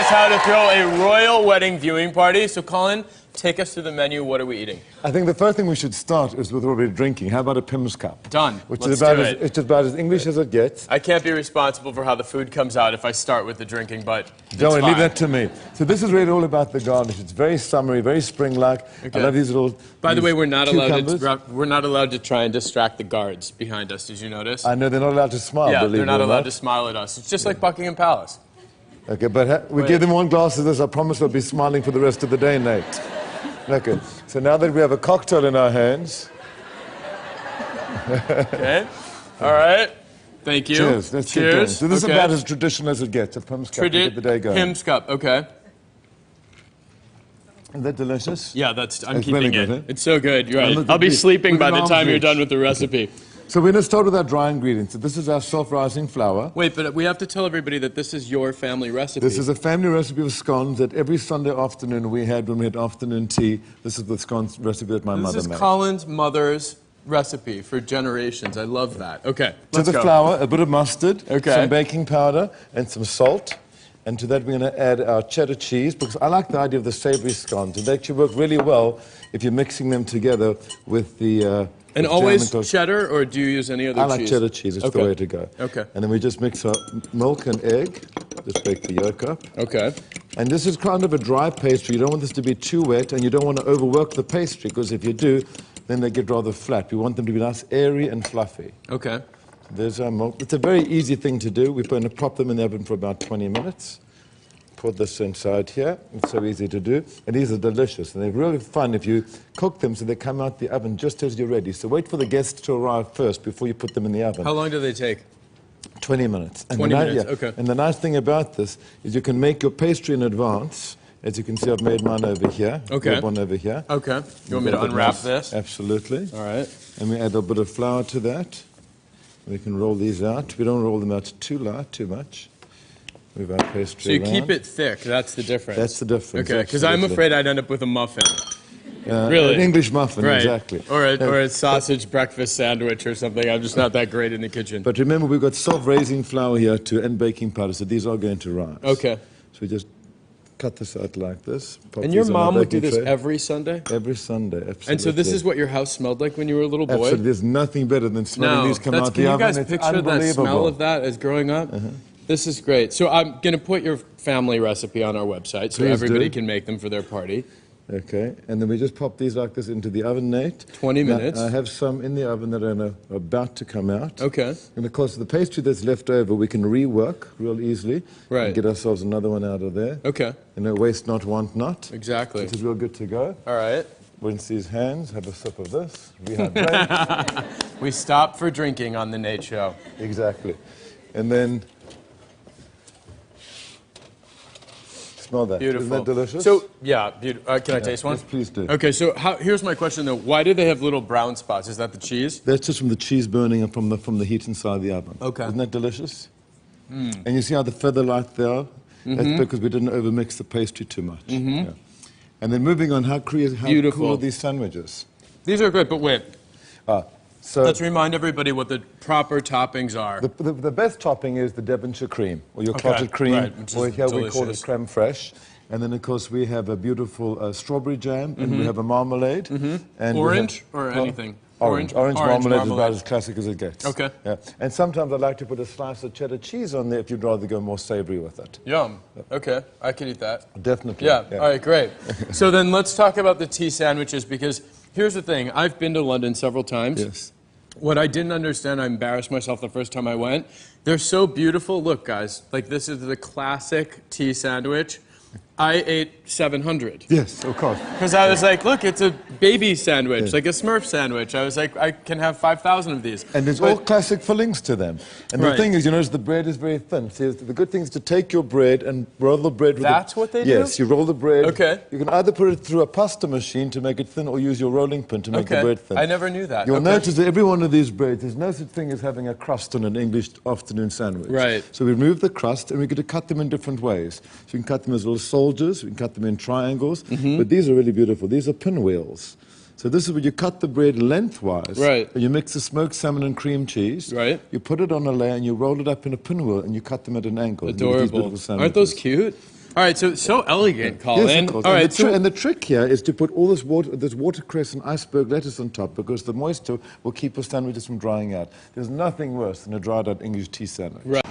us how to throw a royal wedding viewing party. So, Colin, take us through the menu. What are we eating? I think the first thing we should start is with what we're drinking. How about a Pim's Cup? Done. Which is about it's about as English as it gets. I can't be responsible for how the food comes out if I start with the drinking, but don't worry, leave that to me. So this is really all about the garnish. It's very summery, very spring-like. Okay. I love these little. By the way, we're not cucumbers. allowed to try and distract the guards behind us. Did you notice? I know they're not allowed to smile. Yeah, believe they're not it or allowed to smile at us. It's just like Buckingham Palace. Okay, but we give them one glass of this. I promise they'll be smiling for the rest of the day, Nate. Okay, so now that we have a cocktail in our hands. Okay, all right. Thank you. Cheers. Let's Cheers. get going. So this is about as traditional as it gets. A Pim's Cup to get the day going. Pim's Cup, okay. Is that delicious? Yeah, I'm keeping really it. good, eh? It's so good. You're right. I'll be sleeping by the time you're done with the recipe. Okay. So we're going to start with our dry ingredients. So this is our self-rising flour. Wait, but we have to tell everybody that this is your family recipe. This is a family recipe of scones that every Sunday afternoon we had when we had afternoon tea. This is the scones recipe that my mother made. This is Colin's mother's recipe for generations. I love that. Okay, let's go. To the flour, a bit of mustard, okay, some baking powder, and some salt. And to that we're going to add our cheddar cheese, because I like the idea of the savory scones. They actually work really well if you're mixing them together with the... and always cheddar, or do you use any other cheese? I like cheddar cheese. It's the way to go. Okay. And then we just mix our milk and egg. Just break the yolk up. Okay. And this is kind of a dry pastry. You don't want this to be too wet, and you don't want to overwork the pastry, because if you do, then they get rather flat. We want them to be nice, airy and fluffy. Okay. There's our milk. It's a very easy thing to do. We're going to pop them in the oven for about 20 minutes. Put this inside here. It's so easy to do. And these are delicious. And they're really fun if you cook them so they come out the oven just as you're ready. So wait for the guests to arrive first before you put them in the oven. How long do they take? 20 minutes. And 20 minutes, okay. And the nice thing about this is you can make your pastry in advance. As you can see, I've made mine over here. Okay. We have one over here. Okay. You want me to unwrap this? Absolutely. All right. And we add a bit of flour to that. We can roll these out. We don't roll them out too much. Move our pastry So you around. keep it thick. That's the difference. That's the difference. Okay, because I'm afraid I'd end up with a muffin. Really? An English muffin, right. Exactly. Or a sausage breakfast sandwich or something. I'm just not that great in the kitchen. But remember, we've got self-raising flour here too, and baking powder, so these are going to rise. Okay. So we just cut this out like this. And your mom would do this every Sunday? Every Sunday, absolutely. And so this is what your house smelled like when you were a little boy? Absolutely. There's nothing better than smelling these come out the oven. Can you guys picture that smell of that as growing up? This is great. So I'm going to put your family recipe on our website so everybody can make them for their party. Okay, and then we just pop these like this into the oven, Nate. 20 minutes. I have some in the oven that are about to come out. Okay. And of course, the pastry that's left over, we can rework real easily. Right. And get ourselves another one out of there. Okay. Waste not, want not. Exactly. This is real good to go. All right. Rinse these hands, have a sip of this, rehydrate. We stop for drinking on the Nate Show. Exactly. And then... Smell that. Beautiful. Isn't that delicious? So, yeah, can I taste one? Yes, please do. Okay, so here's my question, though. Why do they have little brown spots? Is that the cheese? That's just from the cheese burning and from the heat inside the oven. Okay. Isn't that delicious? And you see how the feather-like they are? That's because we didn't overmix the pastry too much. Yeah. And then moving on, how cool are these sandwiches? These are good, but wait. So let's remind everybody what the proper toppings are. The best topping is the Devonshire cream, or your clotted cream, or here we call it creme fraiche. And then, of course, we have a beautiful strawberry jam, and we have a marmalade. And orange or anything? Orange marmalade is about as classic as it gets. Okay. Yeah. And sometimes I like to put a slice of cheddar cheese on there if you'd rather go more savory with it. Yum. Okay, I can eat that. Definitely. Yeah. All right, great. So then let's talk about the tea sandwiches, because here's the thing. I've been to London several times. Yes. What I didn't understand, I embarrassed myself the first time I went. They're so beautiful. Look, guys, like this is the classic tea sandwich. I ate 700. Yes, of course. Because I was like, look, it's a baby sandwich, like a Smurf sandwich. I was like, I can have 5,000 of these. And there's all classic fillings to them. And the thing is, you notice the bread is very thin. See, the good thing is to take your bread and roll the bread with That's what they do? Yes, you roll the bread. Okay. You can either put it through a pasta machine to make it thin or use your rolling pin to make the bread thin. I never knew that. You'll notice that every one of these breads, there's no such thing as having a crust on an English afternoon sandwich. Right. So we remove the crust and we're going to cut them in different ways. So you can cut them as little soldiers, we can cut them in triangles, but these are really beautiful. These are pinwheels. So this is where you cut the bread lengthwise. Right. And you mix the smoked salmon and cream cheese. Right. You put it on a layer and you roll it up in a pinwheel and you cut them at an angle. Adorable. Aren't those cute? All right, so elegant, Colin. Yes, of course. All And right, the trick here is to put all this watercress and iceberg lettuce on top, because the moisture will keep your sandwiches from drying out. There's nothing worse than a dried out English tea sandwich. Right.